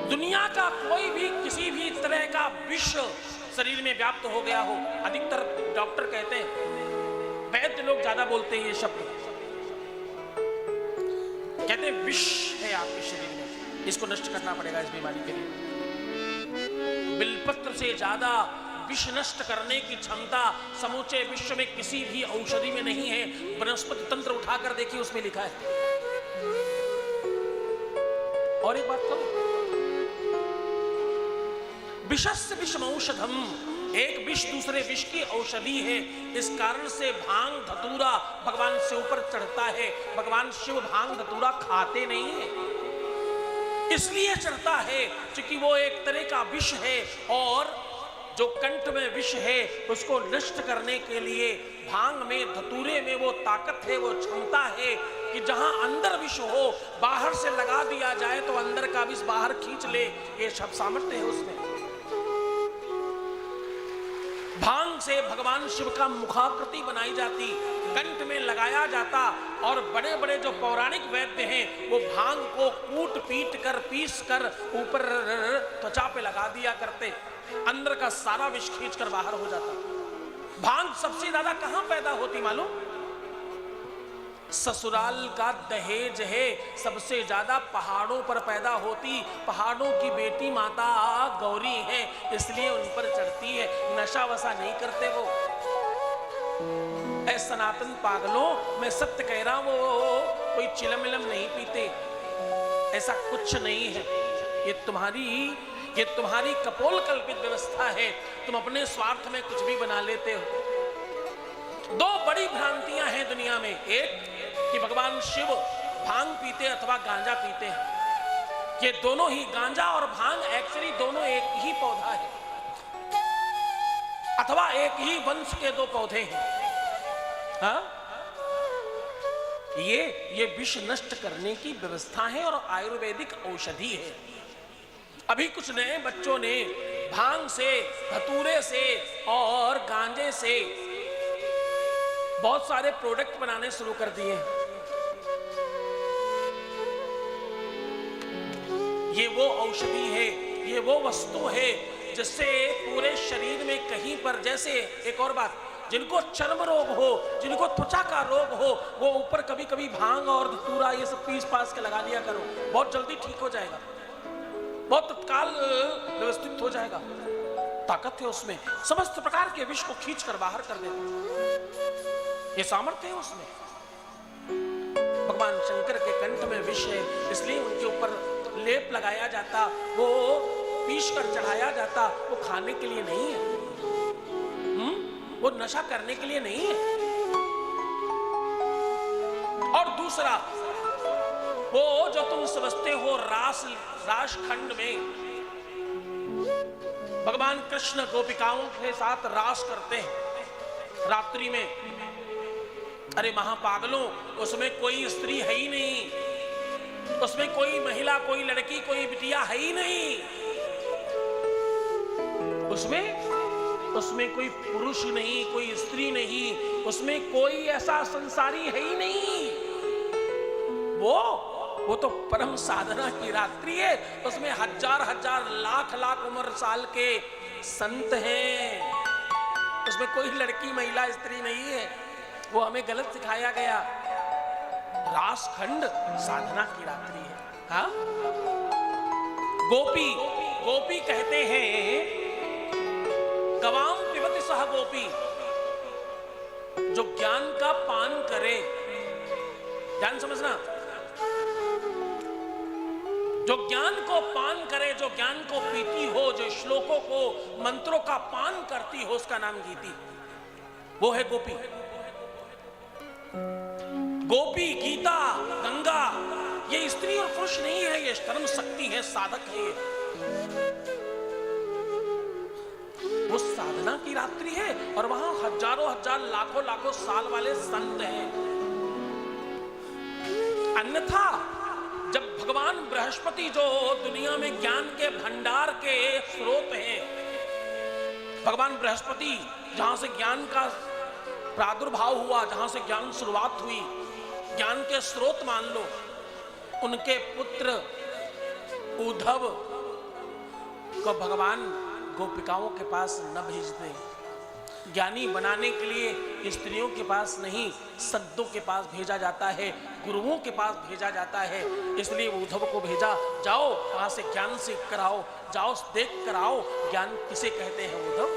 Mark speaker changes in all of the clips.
Speaker 1: दुनिया का कोई भी किसी भी तरह का विष शरीर में व्याप्त हो गया हो, अधिकतर डॉक्टर कहते हैं, वैद्य लोग ज्यादा बोलते हैं ये शब्द, कहते हैं विष है आपके शरीर में, इसको नष्ट करना पड़ेगा इस बीमारी के लिए। बिलपत्र से ज्यादा विष नष्ट करने की क्षमता समूचे विश्व में किसी भी औषधि में नहीं है। वनस्पति तंत्र उठाकर देखिए, उसमें लिखा है। और एक बात कहूं, विषस्य विषम औषधम, एक विष दूसरे विष की औषधि है। इस कारण से भांग धतूरा भगवान से ऊपर चढ़ता है। भगवान शिव भांग धतूरा खाते नहीं है, इसलिए चढ़ता है क्योंकि वो एक तरह का विष है, और जो कंठ में विष है उसको नष्ट करने के लिए भांग में धतूरे में वो ताकत है, वो क्षमता है कि जहां अंदर विष हो, बाहर से लगा दिया जाए तो अंदर का विष बाहर खींच ले, ये सब सामर्थ्य है उसमें। भांग से भगवान शिव का मुखाकृति बनाई जाती, कंठ में लगाया जाता, और बड़े बड़े जो पौराणिक वैद्य हैं वो भांग को कूट पीट कर पीस कर ऊपर त्वचा पे लगा दिया करते, अंदर का सारा विष खींच कर बाहर हो जाता। भांग सबसे ज्यादा कहां पैदा होती मालूम? ससुराल का दहेज है, सबसे ज्यादा पहाड़ों पर पैदा होती। पहाड़ों की बेटी माता गौरी है, इसलिए उन पर चढ़ती है। नशा वशा नहीं करते वो। ऐ सनातन पागलों, मैं सत्य कह रहा हूं, वो कोई चिलम विलम नहीं पीते, ऐसा कुछ नहीं है। ये तुम्हारी कपोल कल्पित व्यवस्था है। तुम अपने स्वार्थ में कुछ भी बना लेते हो। दो बड़ी भ्रांतियां हैं दुनिया में, एक कि भगवान शिव भांग पीते अथवा गांजा पीते हैं। ये दोनों ही, गांजा और भांग एक्चुअली दोनों एक ही पौधा है, अथवा एक ही वंश के दो पौधे हैं। हाँ? ये विष नष्ट करने की व्यवस्था है और आयुर्वेदिक औषधि है। अभी कुछ नए बच्चों ने भांग से, धतूरे से और गांजे से बहुत सारे प्रोडक्ट बनाने शुरू कर दिए। ये वो औषधि है, ये वो वस्तु है जिससे पूरे शरीर में कहीं पर, जैसे एक और बात, जिनको चर्म रोग हो, जिनको त्वचा का रोग हो, वो ऊपर कभी कभी भांग और धतूरा ये सब पीस पास के लगा लिया करो, बहुत जल्दी ठीक हो जाएगा, बहुत तत्काल व्यवस्थित हो जाएगा। ताकत है उसमें, समस्त प्रकार के विष को खींच कर बाहर कर देता, ये सामर्थ्य है उसमें। भगवान शंकर के कंठ में विष है, इसलिए उनके ऊपर लेप लगाया जाता, वो पीस कर चढ़ाया जाता, वो खाने के लिए नहीं है, वो नशा करने के लिए नहीं है। और दूसरा, वो जो तुम समझते हो रास खंड में भगवान कृष्ण गोपिकाओं के साथ रास करते हैं रात्रि में, अरे महापागलों, उसमें कोई स्त्री है ही नहीं, उसमें कोई महिला, कोई लड़की, कोई बिटिया है ही नहीं, उसमें कोई पुरुष नहीं, कोई स्त्री नहीं, उसमें कोई ऐसा संसारी है ही नहीं। वो तो परम साधना की रात्रि है, उसमें हजार हजार लाख लाख उम्र साल के संत हैं, उसमें कोई लड़की महिला स्त्री नहीं है। वो हमें गलत सिखाया गया। रासखंड साधना की रात्रि है। हाँ? गोपी कहते हैं, गवाम पिबति सह गोपी, जो ज्ञान का पान करे, ध्यान समझना, जो ज्ञान को पान करे, जो ज्ञान को पीती हो, जो श्लोकों को, मंत्रों का पान करती हो, उसका नाम गीति, वो है गोपी। गोपी, गीता, गंगा, ये स्त्री और पुरुष नहीं है, ये धर्म शक्ति है, साधक है। वो साधना की रात्रि है और वहां हजारों हजार लाखों लाखों साल वाले संत हैं। अन्यथा जब भगवान बृहस्पति, जो दुनिया में ज्ञान के भंडार के स्रोत हैं, भगवान बृहस्पति जहां से ज्ञान का प्रादुर्भाव हुआ, जहां से ज्ञान शुरुआत हुई, ज्ञान के स्रोत मान लो, उनके पुत्र उद्धव को भगवान गोपिकाओं के पास न भेजते। ज्ञानी बनाने के लिए स्त्रियों के पास नहीं, संतों के पास भेजा जाता है, गुरुओं के पास भेजा जाता है। इसलिए उद्धव को भेजा, जाओ वहां से ज्ञान सीख कर आओ, जाओ देख कर आओ ज्ञान किसे कहते हैं उद्धव।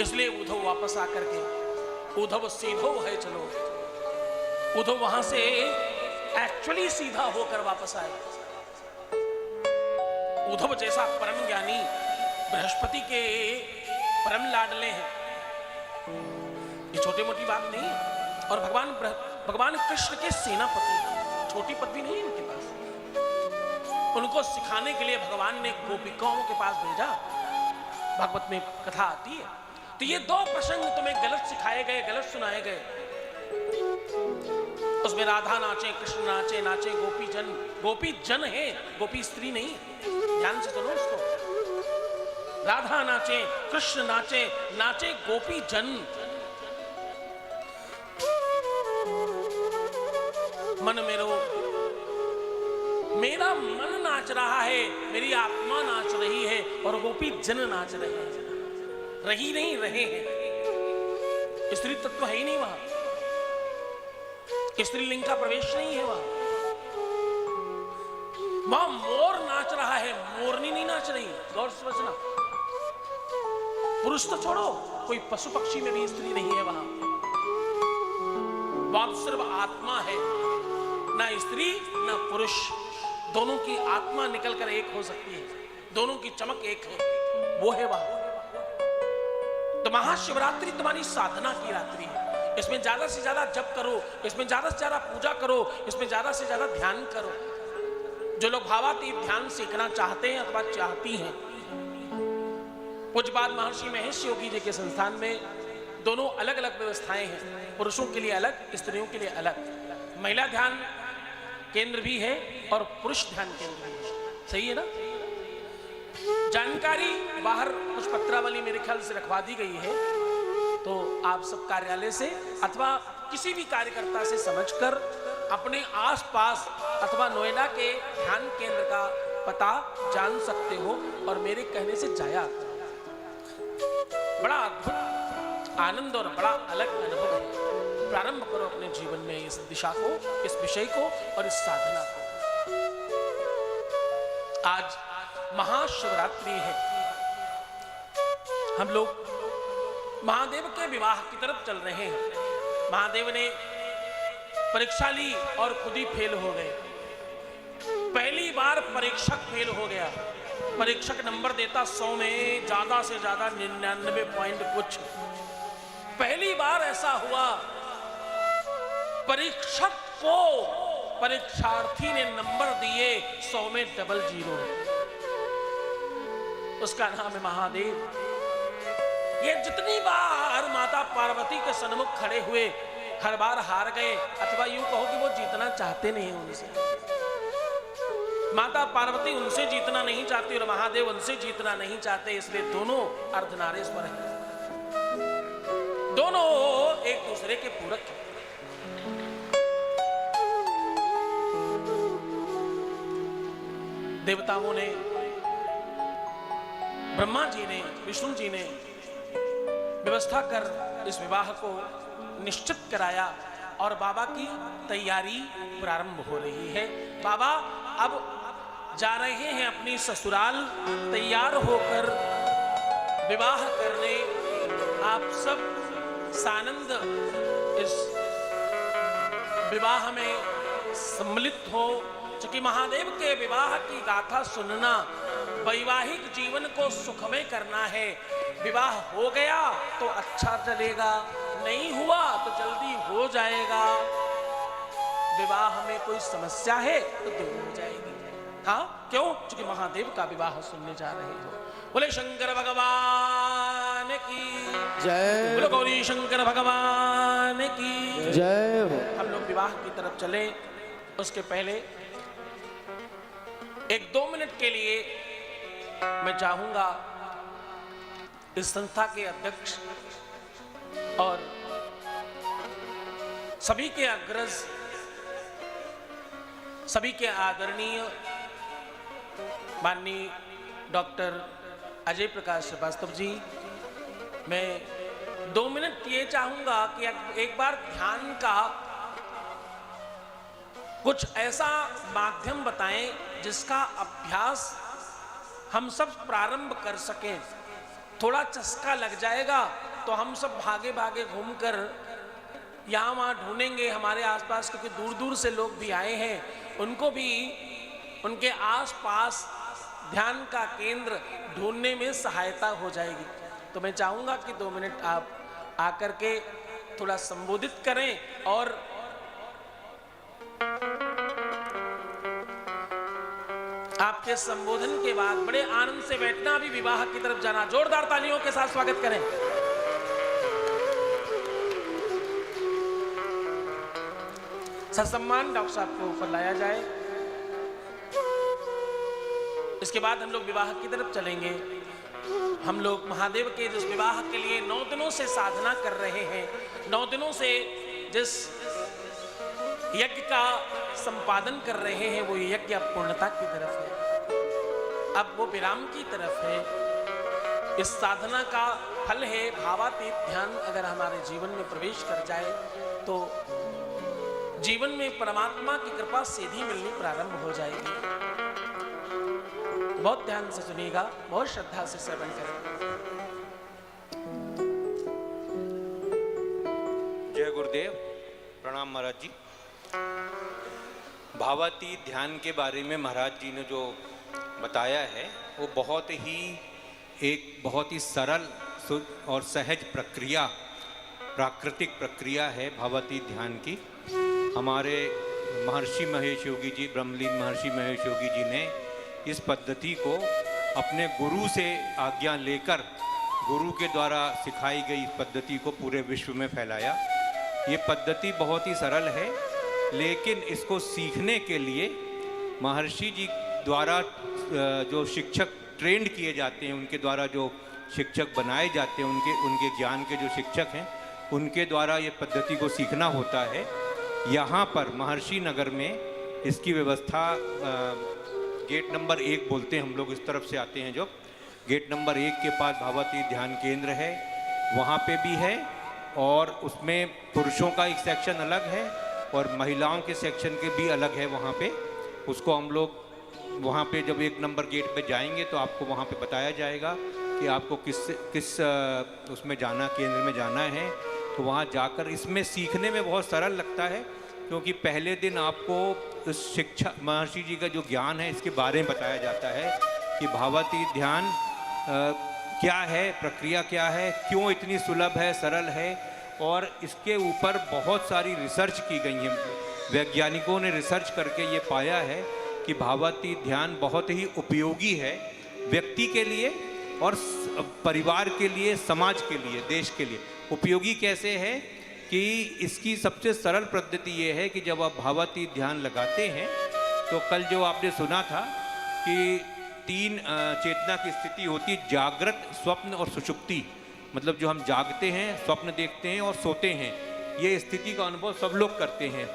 Speaker 1: इसलिए उद्धव वापस आकर के, उद्धव सीधो है चलो, उद्धव वहां से एक्चुअली सीधा होकर वापस आए। उद्धव जैसा परम ज्ञानी, बृहस्पति के परम लाडले हैं, ये छोटी मोटी बात नहीं है। और भगवान कृष्ण के सेनापति, छोटी पदवी नहीं है इनके पास। उनको सिखाने के लिए भगवान ने गोपिकाओं के पास भेजा। भागवत में कथा आती है। तो ये दो प्रसंग तुम्हें गलत सिखाए गए, गलत सुनाए गए। उसमें राधा नाचे, कृष्ण नाचे, नाचे गोपी जन। गोपी जन है, गोपी स्त्री नहीं। ध्यान से सुनो उसको। राधा नाचे, कृष्ण नाचे, नाचे गोपी जन। मन मेरो, मेरा मन नाच रहा है, मेरी आत्मा नाच रही है और गोपी जन नाच रहे हैं। रही नहीं, रहे हैं। स्त्री तत्व है ही नहीं वहां, स्त्रीलिंग का प्रवेश नहीं है वहां। वहां मोर नाच रहा है, मोरनी नहीं नाच रही। गौर से समझना, पुरुष तो छोड़ो, कोई पशु पक्षी में भी स्त्री नहीं है वहां। वहां सिर्फ आत्मा है, ना स्त्री ना पुरुष। दोनों की आत्मा निकलकर एक हो सकती है, दोनों की चमक एक है, वो है वहां। तो महाशिवरात्रि तुम्हारी साधना की रात्रि है। इसमें ज्यादा से ज्यादा जप करो, इसमें ज्यादा से ज्यादा पूजा करो, इसमें ज्यादा से ज्यादा ध्यान करो। जो लोग भावातीत ध्यान सीखना चाहते हैं अथवा चाहती हैं, पूज्यपाद महर्षि महेश योगी जी के संस्थान में दोनों अलग अलग व्यवस्थाएं हैं। पुरुषों के लिए अलग, स्त्रियों के लिए अलग। महिला ध्यान केंद्र भी है और पुरुष ध्यान केंद्र भी है। सही है ना? जानकारी बाहर कुछ पत्रावली मेरे ख्याल से रखवा दी गई है, तो आप सब कार्यालय से अथवा किसी भी कार्यकर्ता से समझकर अपने आसपास अथवा नोएडा के ध्यान केंद्र का पता जान सकते हो और मेरे कहने से जाया। बड़ा अद्भुत आनंद और बड़ा अलग अनुभव है। प्रारंभ करो अपने जीवन में इस दिशा को, इस विषय को और इस साधना को। आज महाशिवरात्रि है। हम लोग महादेव के विवाह की तरफ चल रहे हैं। महादेव ने परीक्षा ली और खुद ही फेल हो गए। पहली बार परीक्षक फेल हो गया। परीक्षक नंबर देता 100 में ज्यादा से ज्यादा 99 पॉइंट कुछ। पहली बार ऐसा हुआ, परीक्षक को परीक्षार्थी ने नंबर दिए 100 में 00। उसका नाम है महादेव। ये जितनी बार माता पार्वती के सन्मुख खड़े हुए, हर बार हार गए, अथवा यूं कहो कि वो जीतना चाहते नहीं उनसे। माता पार्वती उनसे जीतना नहीं चाहती और महादेव उनसे जीतना नहीं चाहते, इसलिए दोनों अर्धनारीश्वर हैं। दोनों एक दूसरे के पूरक हैं। देवताओं ने, ब्रह्मा जी ने, विष्णु जी ने व्यवस्था कर इस विवाह को निश्चित कराया और बाबा की तैयारी प्रारंभ हो रही है। बाबा अब जा रहे हैं अपनी ससुराल, तैयार होकर विवाह करने। आप सब सानंद इस विवाह में सम्मिलित हो, क्योंकि महादेव के विवाह की गाथा सुनना, वैवाहिक जीवन को सुखमय करना है। विवाह हो गया तो अच्छा चलेगा, नहीं हुआ तो जल्दी हो जाएगा। विवाह में कोई समस्या है तो दूर हो जाएगी। हाँ, क्यों? क्योंकि महादेव का विवाह सुनने जा रहे हो। बोले शंकर भगवान की जय, बोले गौरी शंकर भगवान की जय। हम लोग विवाह की तरफ चले, उसके पहले 1-2 मिनट के लिए मैं चाहूंगा इस संस्था के अध्यक्ष और सभी के अग्रज, सभी के आदरणीय माननीय डॉक्टर अजय प्रकाश श्रीवास्तव जी, मैं 2 मिनट ये चाहूंगा कि एक बार ध्यान का कुछ ऐसा माध्यम बताएं जिसका अभ्यास हम सब प्रारंभ कर सकें। थोड़ा चस्का लग जाएगा तो हम सब भागे भागे घूमकर यहाँ वहाँ ढूंढेंगे हमारे आसपास, क्योंकि दूर दूर से लोग भी आए हैं, उनको भी उनके आसपास ध्यान का केंद्र ढूंढने में सहायता हो जाएगी। तो मैं चाहूँगा कि 2 मिनट आप आकर के थोड़ा संबोधित करें और आपके संबोधन के बाद बड़े आनंद से बैठना, अभी विवाह की तरफ जाना। जोरदार तालियों के साथ स्वागत करें। ससम्मान डॉक्टर साहब को ऊपर लाया जाए। इसके बाद हम लोग विवाह की तरफ चलेंगे। हम लोग महादेव के जिस विवाह के लिए 9 दिनों से साधना कर रहे हैं, 9 दिनों से जिस यज्ञ का संपादन कर रहे हैं, वो यज्ञ अब पूर्णता की तरफ है, अब वो विराम की तरफ है। इस साधना का फल है भावातीत ध्यान। अगर हमारे जीवन में प्रवेश कर जाए तो जीवन में परमात्मा की कृपा सीधी मिलनी प्रारंभ हो जाएगी। बहुत ध्यान से सुनिएगा, बहुत श्रद्धा से श्रवण करें।
Speaker 2: जय गुरुदेव, प्रणाम महाराज जी। भावातीत ध्यान के बारे में महाराज जी ने जो बताया है वो बहुत ही सरल और सहज प्रक्रिया, प्राकृतिक प्रक्रिया है भावातीत ध्यान की। हमारे महर्षि महेश योगी जी, ब्रह्मलीन महर्षि महेश योगी जी ने इस पद्धति को अपने गुरु से आज्ञा लेकर, गुरु के द्वारा सिखाई गई इस पद्धति को पूरे विश्व में फैलाया। ये पद्धति बहुत ही सरल है, लेकिन इसको सीखने के लिए महर्षि जी द्वारा जो शिक्षक ट्रेंड किए जाते हैं, उनके द्वारा जो शिक्षक बनाए जाते हैं, उनके ज्ञान के जो शिक्षक हैं, उनके द्वारा ये पद्धति को सीखना होता है। यहाँ पर महर्षि नगर में इसकी व्यवस्था गेट नंबर 1 बोलते हैं हम लोग, इस तरफ से आते हैं जो गेट नंबर 1 के पास भावातीत ध्यान केंद्र है, वहाँ पे भी है। और उसमें पुरुषों का एक सेक्शन अलग है और महिलाओं के सेक्शन के भी अलग है वहाँ पे। उसको हम लोग वहाँ पे जब 1 नंबर गेट पे जाएंगे तो आपको वहाँ पे बताया जाएगा कि आपको किस उसमें जाना, केंद्र में जाना है। तो वहाँ जाकर इसमें सीखने में बहुत सरल लगता है, क्योंकि पहले दिन आपको इस शिक्षा, महर्षि जी का जो ज्ञान है इसके बारे में बताया जाता है कि भावातीत ध्यान क्या है, प्रक्रिया क्या है, क्यों इतनी सुलभ है, सरल है। और इसके ऊपर बहुत सारी रिसर्च की गई है। वैज्ञानिकों ने रिसर्च करके ये पाया है कि भावातीत ध्यान बहुत ही उपयोगी है व्यक्ति के लिए और परिवार के लिए, समाज के लिए, देश के लिए। उपयोगी कैसे है कि इसकी सबसे सरल पद्धति ये है कि जब आप भावातीत ध्यान लगाते हैं तो कल जो आपने सुना था कि 3 चेतना की स्थिति होती है, जागृत, स्वप्न और सुषुप्ति। मतलब जो हम जागते हैं, स्वप्न देखते हैं और सोते हैं, ये स्थिति का अनुभव सब लोग करते हैं।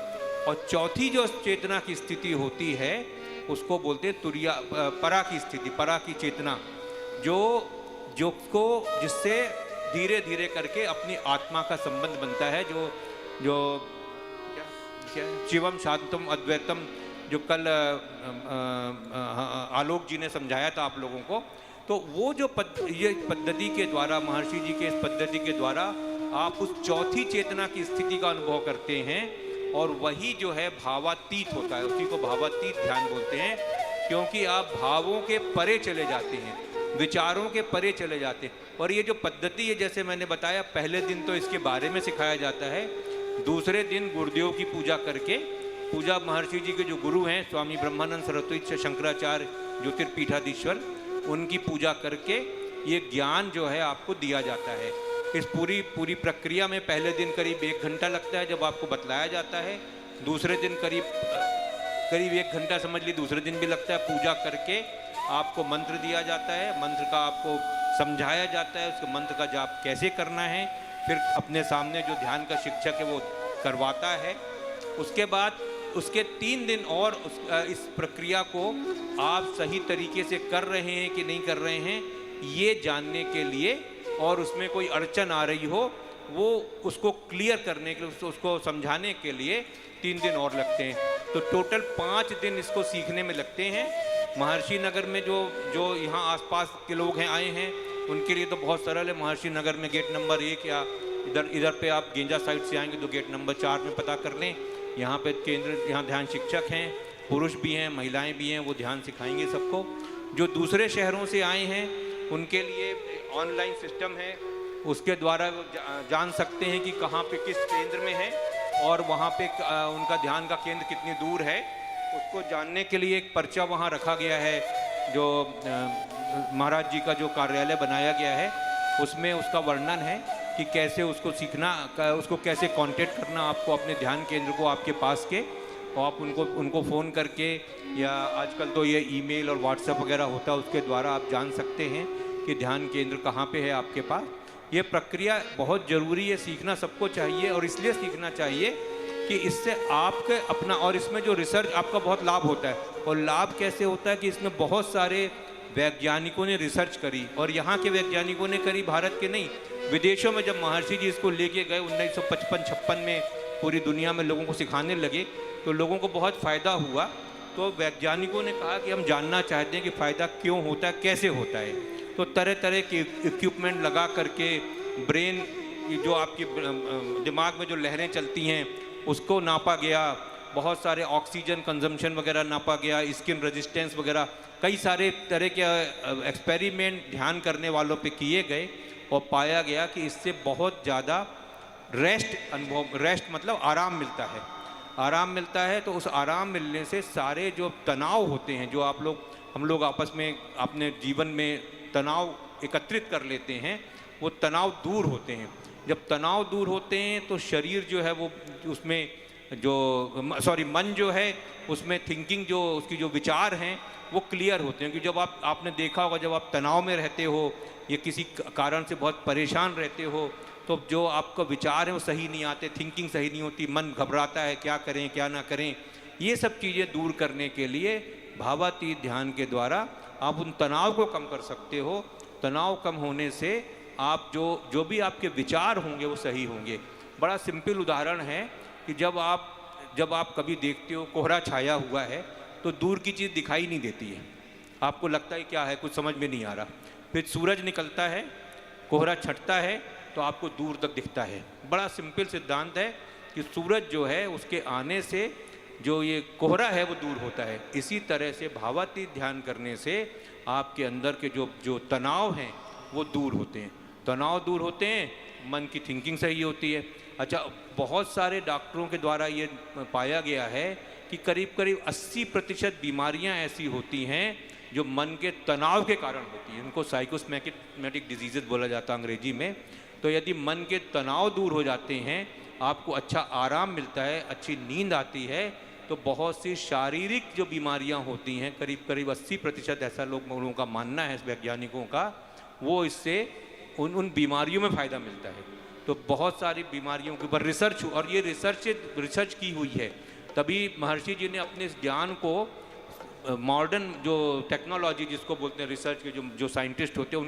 Speaker 2: और चौथी जो चेतना की स्थिति होती है उसको बोलते हैं तुरिया, परा की स्थिति, परा की चेतना, जिससे धीरे धीरे करके अपनी आत्मा का संबंध बनता है। जो क्या शिवम शांतम अद्वैतम, जो कल आलोक जी ने समझाया था आप लोगों को। तो वो जो ये पद्धति के द्वारा, महर्षि जी के इस पद्धति के द्वारा आप उस चौथी चेतना की स्थिति का अनुभव करते हैं और वही जो है भावातीत होता है। उसी को भावातीत ध्यान बोलते हैं, क्योंकि आप भावों के परे चले जाते हैं, विचारों के परे चले जाते हैं। और ये जो पद्धति है, जैसे मैंने बताया, पहले दिन तो इसके बारे में सिखाया जाता है, दूसरे दिन गुरुदेव की पूजा करके, पूजा महर्षि जी के जो गुरु हैं स्वामी ब्रह्मानंद सरस्वती शंकराचार्य ज्योतिर्पीठाधीश्वर, उनकी पूजा करके ये ज्ञान जो है आपको दिया जाता है। इस पूरी प्रक्रिया में पहले दिन करीब 1 घंटा लगता है जब आपको बतलाया जाता है। दूसरे दिन करीब 1 घंटा समझ ली, दूसरे दिन भी लगता है। पूजा करके आपको मंत्र दिया जाता है, मंत्र का आपको समझाया जाता है, उसके मंत्र का जाप कैसे करना है, फिर अपने सामने जो ध्यान का शिक्षक है वो करवाता है। उसके बाद उसके 3 दिन और इस प्रक्रिया को आप सही तरीके से कर रहे हैं कि नहीं कर रहे हैं, ये जानने के लिए, और उसमें कोई अड़चन आ रही हो वो उसको क्लियर करने के लिए, उसको समझाने के लिए 3 दिन और लगते हैं। तो टोटल 5 दिन इसको सीखने में लगते हैं। महर्षि नगर में जो यहाँ आसपास के लोग हैं आए हैं, उनके लिए तो बहुत सरल है। महर्षि नगर में गेट नंबर 1 या इधर पे आप गेंजा साइड से आएंगे तो गेट नंबर 4 में पता कर लें। यहाँ पे यहाँ ध्यान शिक्षक हैं, पुरुष भी हैं, महिलाएं भी हैं, वो ध्यान सिखाएंगे सबको। जो दूसरे शहरों से आए हैं उनके लिए ऑनलाइन सिस्टम है, उसके द्वारा वो जान सकते हैं कि कहाँ पे किस केंद्र में है और वहाँ पे उनका ध्यान का केंद्र कितनी दूर है। उसको जानने के लिए एक पर्चा वहाँ रखा गया है, जो महाराज जी का जो कार्यालय बनाया गया है उसमें उसका वर्णन है कि कैसे उसको सीखना, उसको कैसे कांटेक्ट करना आपको अपने ध्यान केंद्र को आपके पास के, और आप उनको फ़ोन करके, या आजकल तो ये ईमेल और व्हाट्सएप वगैरह होता है, उसके द्वारा आप जान सकते हैं कि ध्यान केंद्र कहाँ पे है आपके पास। ये प्रक्रिया बहुत ज़रूरी है, सीखना सबको चाहिए, और इसलिए सीखना चाहिए कि इससे आपके अपना, और इसमें जो रिसर्च आपका बहुत लाभ होता है। और लाभ कैसे होता है कि इसमें बहुत सारे वैज्ञानिकों ने रिसर्च करी, और यहाँ के वैज्ञानिकों ने करी, भारत के नहीं, विदेशों में जब महर्षि जी इसको लेके गए 1955-56 में पूरी दुनिया में लोगों को सिखाने लगे तो लोगों को बहुत फ़ायदा हुआ। तो वैज्ञानिकों ने कहा कि हम जानना चाहते हैं कि फ़ायदा क्यों होता है, कैसे होता है। तो तरह तरह के इक्विपमेंट लगा करके ब्रेन, जो आपकी दिमाग में जो लहरें चलती हैं उसको नापा गया, बहुत सारे ऑक्सीजन कंजम्पशन वगैरह नापा गया, स्किन रेजिस्टेंस वगैरह, कई सारे तरह के एक्सपेरिमेंट ध्यान करने वालों पे किए गए, और पाया गया कि इससे बहुत ज़्यादा रेस्ट मतलब आराम मिलता है। आराम मिलता है तो उस आराम मिलने से सारे जो तनाव होते हैं, जो हम लोग आपस में अपने जीवन में तनाव एकत्रित कर लेते हैं, वो तनाव दूर होते हैं। जब तनाव दूर होते हैं तो शरीर जो है वो उसमें मन जो है उसमें थिंकिंग, जो उसकी जो विचार हैं वो क्लियर होते हैं। क्योंकि जब आपने देखा होगा, जब आप तनाव में रहते हो या किसी कारण से बहुत परेशान रहते हो तो जो आपका विचार है वो सही नहीं आते, थिंकिंग सही नहीं होती, मन घबराता है क्या करें क्या ना करें। ये सब चीज़ें दूर करने के लिए भावातीत ध्यान के द्वारा आप उन तनाव को कम कर सकते हो। तनाव कम होने से आप जो भी आपके विचार होंगे वो सही होंगे। बड़ा सिंपल उदाहरण है कि जब आप कभी देखते हो कोहरा छाया हुआ है तो दूर की चीज़ दिखाई नहीं देती है, आपको लगता है क्या है, कुछ समझ में नहीं आ रहा। फिर सूरज निकलता है, कोहरा छटता है तो आपको दूर तक दिखता है। बड़ा सिंपल सिद्धांत है कि सूरज जो है उसके आने से जो ये कोहरा है वो दूर होता है। इसी तरह से भावातीत ध्यान करने से आपके अंदर के जो तनाव हैं वो दूर होते हैं। तनाव दूर होते हैं, मन की थिंकिंग सही होती है। अच्छा, बहुत सारे डॉक्टरों के द्वारा ये पाया गया है कि करीब 80% बीमारियां ऐसी होती हैं जो मन के तनाव के कारण होती हैं। इनको साइकोसोमैटिक डिजीजेज बोला जाता है अंग्रेजी में। तो यदि मन के तनाव दूर हो जाते हैं, आपको अच्छा आराम मिलता है, अच्छी नींद आती है, तो बहुत सी शारीरिक जो बीमारियां होती हैं, करीब 80% ऐसा लोगों का मानना है वैज्ञानिकों का, वो इससे उन बीमारियों में फ़ायदा मिलता है। तो बहुत सारी बीमारियों के ऊपर रिसर्च, और ये रिसर्च की हुई है। तभी महर्षि जी ने अपने इस ज्ञान को मॉडर्न जो टेक्नोलॉजी जिसको बोलते हैं, रिसर्च के जो साइंटिस्ट होते हैं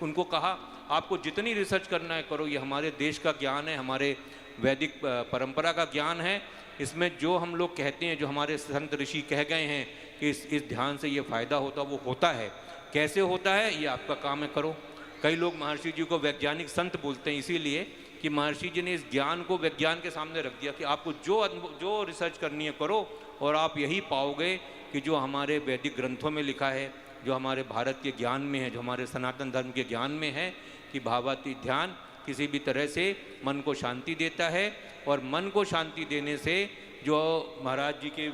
Speaker 2: उनको कहा आपको जितनी रिसर्च करना है करो, ये हमारे देश का ज्ञान है, हमारे वैदिक परंपरा का ज्ञान है। इसमें जो हम लोग कहते हैं, जो हमारे संत ऋषि कह गए हैं कि इस ध्यान से ये फ़ायदा होता, वो होता है। कैसे होता है ये आपका काम है, करो। कई लोग महर्षि जी को वैज्ञानिक संत बोलते हैं इसीलिए कि महर्षि जी ने इस ज्ञान को विज्ञान के सामने रख दिया कि आपको जो रिसर्च करनी है करो, और आप यही पाओगे कि जो हमारे वैदिक ग्रंथों में लिखा है, जो हमारे भारत के ज्ञान में है, जो हमारे सनातन धर्म के ज्ञान में है, कि भावातीत ध्यान किसी भी तरह से मन को शांति देता है। और मन को शांति देने से जो महाराज जी के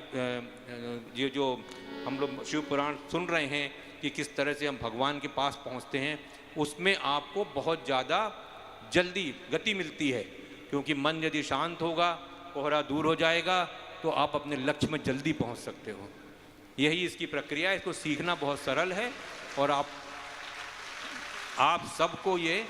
Speaker 2: जो हम लोग शिव पुराण सुन रहे हैं कि किस तरह से हम भगवान के पास पहुंचते हैं, उसमें आपको बहुत ज़्यादा जल्दी गति मिलती है। क्योंकि मन यदि शांत होगा, कोहरा दूर हो जाएगा, तो आप अपने लक्ष्य में जल्दी पहुंच सकते हो। यही इसकी प्रक्रिया है। इसको सीखना बहुत सरल है, और आप सबको, ये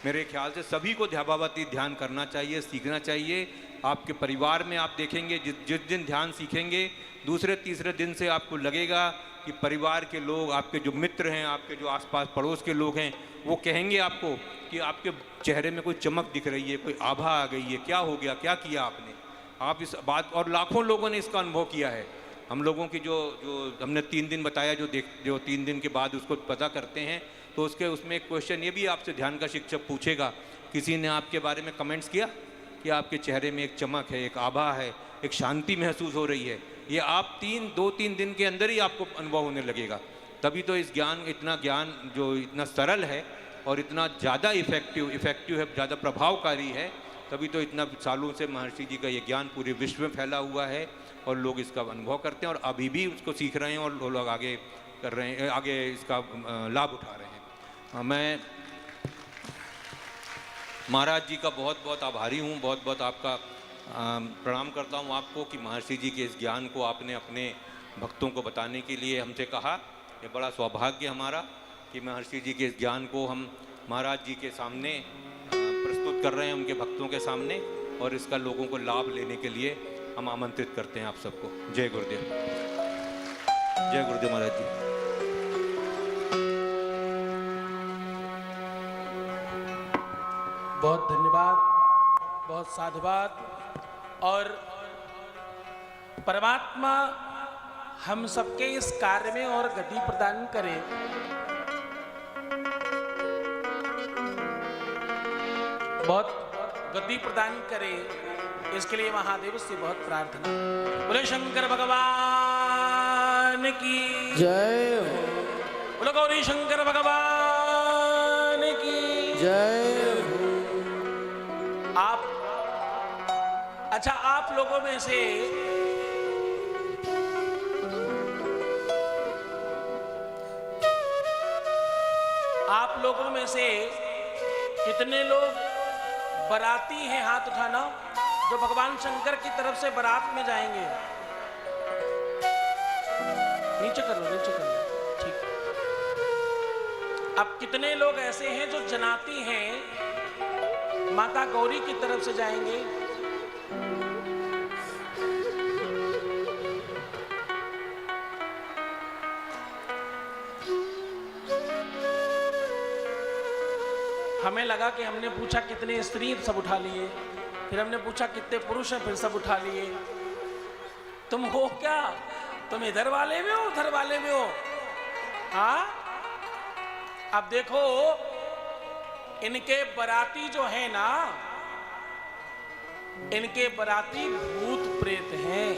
Speaker 2: मेरे ख्याल से सभी को भावातीत ध्यान करना चाहिए, सीखना चाहिए। आपके परिवार में आप देखेंगे, जिस दिन ध्यान सीखेंगे दूसरे तीसरे दिन से आपको लगेगा कि परिवार के लोग, आपके जो मित्र हैं, आपके जो आसपास पड़ोस के लोग हैं, वो कहेंगे आपको कि आपके चेहरे में कोई चमक दिख रही है, कोई आभा आ गई है, क्या हो गया, क्या किया आपने। आप इस बात, और लाखों लोगों ने इसका अनुभव किया है। हम लोगों की जो हमने 3 दिन बताया, जो 3 दिन के बाद उसको पता करते हैं, तो उसमें एक क्वेश्चन ये भी आपसे ध्यान का शिक्षक पूछेगा, किसी ने आपके बारे में कमेंट्स किया कि आपके चेहरे में एक चमक है, एक आभा है, एक शांति महसूस हो रही है। ये आप 2-3 दिन के अंदर ही आपको अनुभव होने लगेगा। तभी तो इस इतना ज्ञान जो इतना सरल है और इतना ज़्यादा इफ़ेक्टिव है, ज़्यादा प्रभावकारी है, तभी तो इतना सालों से महर्षि जी का ये ज्ञान पूरे विश्व में फैला हुआ है और लोग इसका अनुभव करते हैं और अभी भी उसको सीख रहे हैं और लोग आगे कर रहे हैं, आगे इसका लाभ उठा रहे हैं। मैं महाराज जी का बहुत बहुत आभारी हूँ, बहुत बहुत आपका प्रणाम करता हूँ आपको कि महर्षि जी के इस ज्ञान को आपने अपने भक्तों को बताने के लिए हमसे कहा। ये बड़ा सौभाग्य हमारा कि महर्षि जी के इस ज्ञान को हम महाराज जी के सामने प्रस्तुत कर रहे हैं, उनके भक्तों के सामने, और इसका लोगों को लाभ लेने के लिए हम आमंत्रित करते हैं आप सबको। जय गुरुदेव, जय गुरुदेव महाराज जी।
Speaker 1: बहुत धन्यवाद, बहुत साधुवाद। और परमात्मा हम सबके इस कार्य में और गति प्रदान करे। बहुत गति प्रदान करे, इसके लिए महादेव से बहुत प्रार्थना। बोले शंकर भगवान की
Speaker 3: जय हो।
Speaker 1: बोले गौरी शंकर भगवान की
Speaker 3: जय हो।
Speaker 1: अच्छा, आप लोगों में से कितने लोग बाराती हैं? हाथ उठाना, जो भगवान शंकर की तरफ से बारात में जाएंगे। नीचे कर लो, नीचे कर लो, ठीक। अब कितने लोग ऐसे हैं जो जनाती हैं, माता गौरी की तरफ से जाएंगे? हमें लगा कि हमने पूछा कितने स्त्री, सब उठा लिए। फिर हमने पूछा कितने पुरुष हैं, फिर सब उठा लिए। तुम हो क्या? तुम इधर वाले में हो, उधर वाले में हो? हाँ, अब देखो, इनके बराती जो है ना, इनके बराती भूत प्रेत हैं।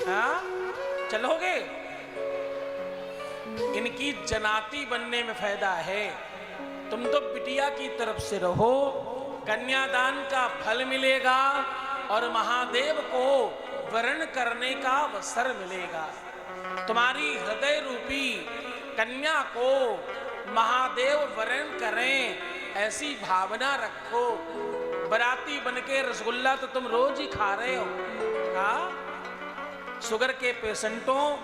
Speaker 1: हाँ, चलोगे? इनकी जनाती बनने में फायदा है। तुम तो बिटिया की तरफ से रहो, कन्यादान का फल मिलेगा और महादेव को वरण करने का अवसर मिलेगा। तुम्हारी हृदय रूपी कन्या को महादेव वरण करें, ऐसी भावना रखो। बराती बनके रसगुल्ला तो तुम रोज ही खा रहे हो। हाँ, शुगर के पेशेंटों,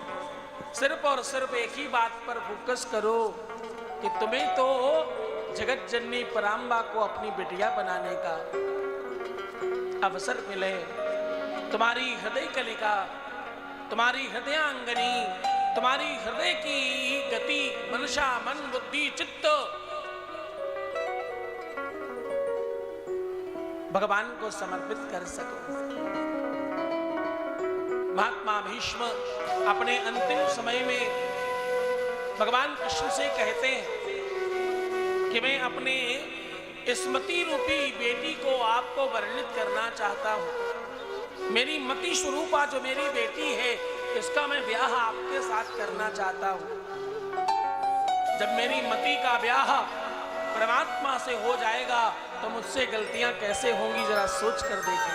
Speaker 1: सिर्फ और सिर्फ एक ही बात पर फोकस करो कि तुम्हें तो जगत जननी पराम्बा को अपनी बिटिया बनाने का अवसर मिले। तुम्हारी हृदय कलिका, तुम्हारी हृदयांगनी, तुम्हारी हृदय की गति, मनसा, मन, बुद्धि, चित्त भगवान को समर्पित कर सको। महात्मा भीष्म अपने अंतिम समय में भगवान कृष्ण से कहते हैं कि मैं अपने स्मृति रूपी बेटी को आपको वर्णित करना चाहता हूं। मेरी मति स्वरूपा जो मेरी बेटी है, इसका मैं ब्याह आपके साथ करना चाहता हूं। जब मेरी मति का ब्याह परमात्मा से हो जाएगा तो मुझसे गलतियां कैसे होंगी, जरा सोच कर देखें।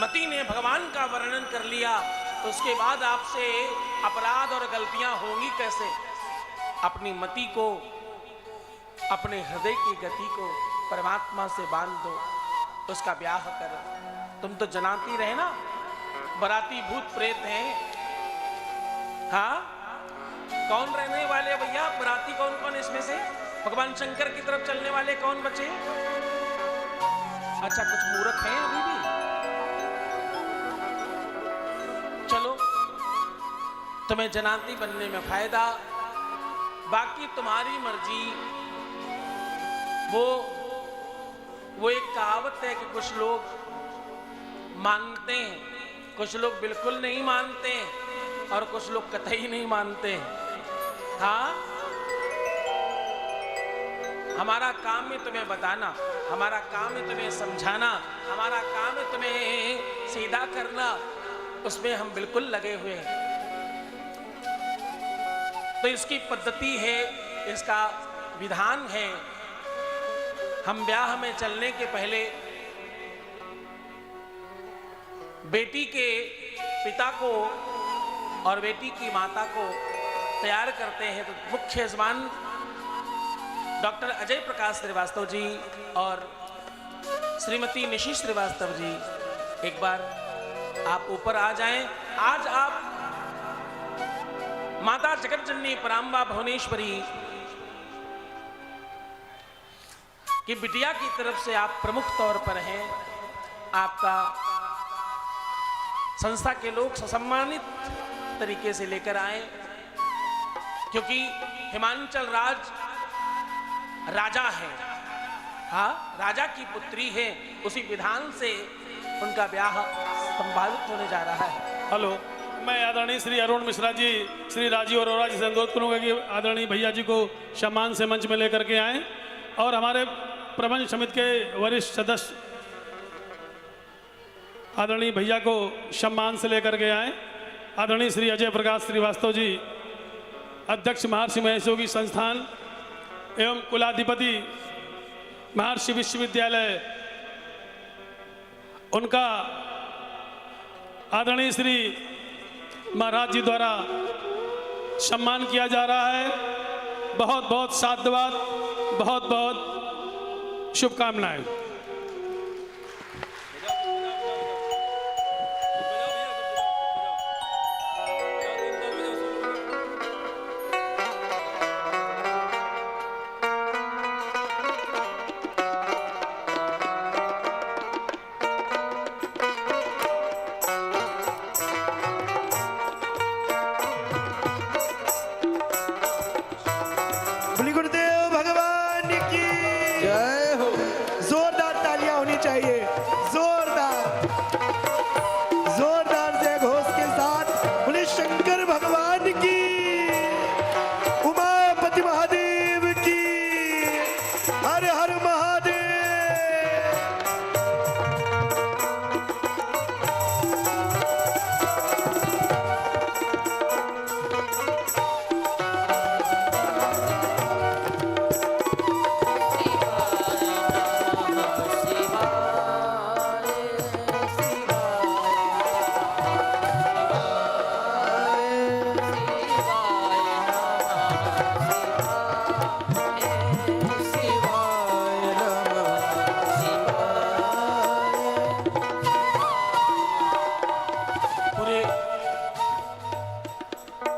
Speaker 1: मति ने भगवान का वर्णन कर लिया तो उसके बाद आपसे अपराध और गलतियां होंगी कैसे? अपनी मति को, अपने हृदय की गति को परमात्मा से बांध दो, उसका ब्याह करो। तुम तो जनाती रहे ना, बराती भूत प्रेत हैं। हाँ, कौन रहने वाले भैया बराती? कौन कौन इसमें से? भगवान शंकर की तरफ चलने वाले कौन बचे? अच्छा, कुछ मूर्ख हैं अभी भी? चलो, तुम्हें जनाती बनने में फायदा, बाकी तुम्हारी मर्जी। वो एक कहावत है कि कुछ लोग मानते हैं, कुछ लोग बिल्कुल नहीं मानते हैं, और कुछ लोग कतई नहीं मानते हैं। हाँ, हमारा काम है तुम्हें बताना, हमारा काम है तुम्हें समझाना, हमारा काम है तुम्हें सीधा करना, उसमें हम बिल्कुल लगे हुए हैं। तो इसकी पद्धति है, इसका विधान है। हम ब्याह में चलने के पहले बेटी के पिता को और बेटी की माता को तैयार करते हैं। तो मुख्य यजमान डॉक्टर अजय प्रकाश श्रीवास्तव जी और श्रीमती निशी श्रीवास्तव जी, एक बार आप ऊपर आ जाएं। आज आप माता जगत जननी पराम्बा भुवनेश्वरी की बिटिया की तरफ से आप प्रमुख तौर पर हैं। आपका संस्था के लोग सम्मानित तरीके से लेकर आए, क्योंकि हिमांचल राजा है। हाँ, राजा की पुत्री है, उसी विधान से उनका ब्याह संभावित होने जा रहा है।
Speaker 4: हेलो, मैं आदरणीय श्री अरुण मिश्रा जी, श्री राजीव अरोरा जी से अनुरोध करूंगा कि आदरणीय भैया जी को सम्मान से मंच में लेकर के आएं, और हमारे प्रबंध समिति के वरिष्ठ सदस्य आदरणीय भैया को सम्मान से लेकर के आएं। आदरणीय श्री अजय प्रकाश श्रीवास्तव जी, अध्यक्ष महर्षि महेश योगी संस्थान एवं कुलाधिपति महर्षि विश्वविद्यालय, उनका आदरणीय श्री महाराज जी द्वारा सम्मान किया जा रहा है। बहुत बहुत साधुवाद, बहुत बहुत शुभकामनाएं।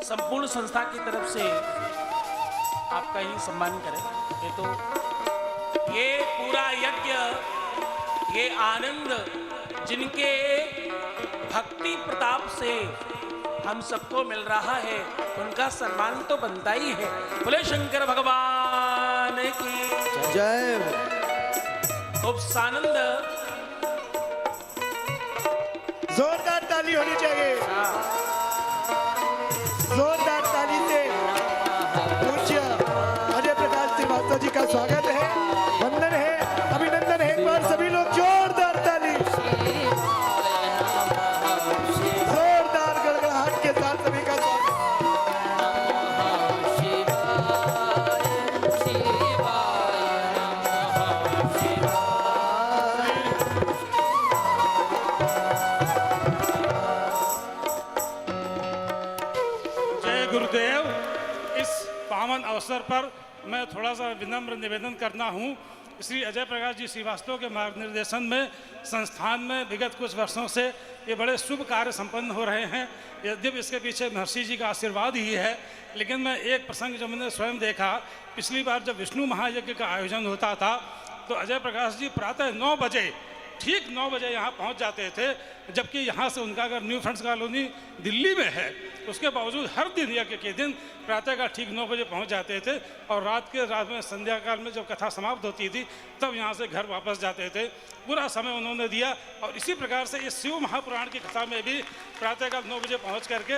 Speaker 1: संपूर्ण संस्था की तरफ से आपका ही सम्मान करें। ये तो ये पूरा यज्ञ, ये आनंद जिनके भक्ति प्रताप से हम सबको मिल रहा है, उनका सम्मान तो बनता ही है। बोले शंकर भगवान की
Speaker 3: जय।
Speaker 1: उपसानंद,
Speaker 5: जोरदार ताली होनी चाहिए। जोरदार ताली से पूज्य अजय प्रकाश श्रीवास्तव जी का स्वागत है, वंदन है, अभिनंदन है। एक बार सभी लोग जोरदार ताली, जोरदार गड़गड़ाहट के साथ सभी का स्वागत।
Speaker 4: गुरुदेव, इस पावन अवसर पर मैं थोड़ा सा विनम्र निवेदन करना हूँ। श्री अजय प्रकाश जी श्रीवास्तव के मार्गनिर्देशन में संस्थान में विगत कुछ वर्षों से ये बड़े शुभ कार्य संपन्न हो रहे हैं। यद्यपि इसके पीछे महर्षि जी का आशीर्वाद ही है, लेकिन मैं एक प्रसंग जो मैंने स्वयं देखा, पिछली बार जब विष्णु महायज्ञ का आयोजन होता था तो अजय प्रकाश जी प्रातः 9 बजे ठीक 9 बजे यहाँ पहुँच जाते थे, जबकि यहाँ से उनका घर न्यू फ्रेंड्स कॉलोनी दिल्ली में है। उसके बावजूद हर दिन यज्ञ के दिन प्रातःकाल ठीक 9 बजे पहुँच जाते थे और रात में संध्या काल में जब कथा समाप्त होती थी तब यहाँ से घर वापस जाते थे। पूरा समय उन्होंने दिया और इसी प्रकार से इस शिव महापुराण की कथा में भी प्रातःकाल 9 बजे पहुँच करके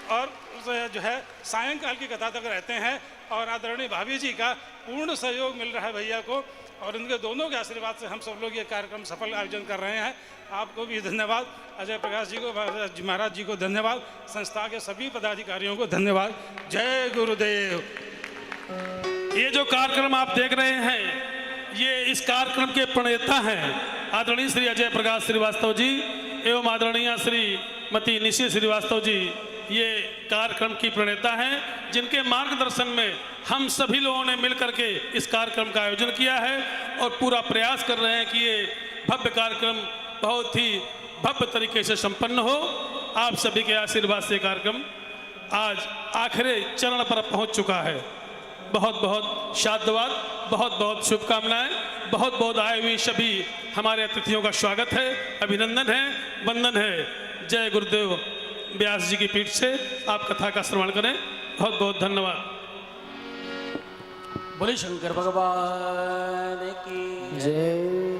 Speaker 4: और जो है सायंकाल की कथा तक रहते हैं। और आदरणीय भाभी जी का पूर्ण सहयोग मिल रहा है भैया को, और इनके दोनों के आशीर्वाद से हम सब लोग ये कार्यक्रम सफल आयोजन कर रहे हैं। आपको भी धन्यवाद, अजय प्रकाश जी को, महाराज जी को धन्यवाद, संस्था के सभी पदाधिकारियों को धन्यवाद। जय गुरुदेव।
Speaker 6: ये जो कार्यक्रम आप देख रहे हैं, ये इस कार्यक्रम के प्रणेता हैं आदरणीय श्री अजय प्रकाश श्रीवास्तव जी एवं आदरणीय श्रीमती निशी श्रीवास्तव जी। ये कार्यक्रम की प्रणेता हैं, जिनके मार्गदर्शन में हम सभी लोगों ने मिलकर के इस कार्यक्रम का आयोजन किया है और पूरा प्रयास कर रहे हैं कि ये भव्य कार्यक्रम बहुत ही भव्य तरीके से संपन्न हो। आप सभी के आशीर्वाद से कार्यक्रम आज आखिरी चरण पर पहुंच चुका है। बहुत बहुत साधुवाद, बहुत बहुत शुभकामनाएं, बहुत बहुत आए हुए सभी हमारे अतिथियों का स्वागत है, अभिनंदन है, वंदन है। जय गुरुदेव। व्यास जी की पीठ से आप कथा का श्रवण करें। बहुत बहुत धन्यवाद।
Speaker 1: बोले शंकर भगवान की
Speaker 3: जय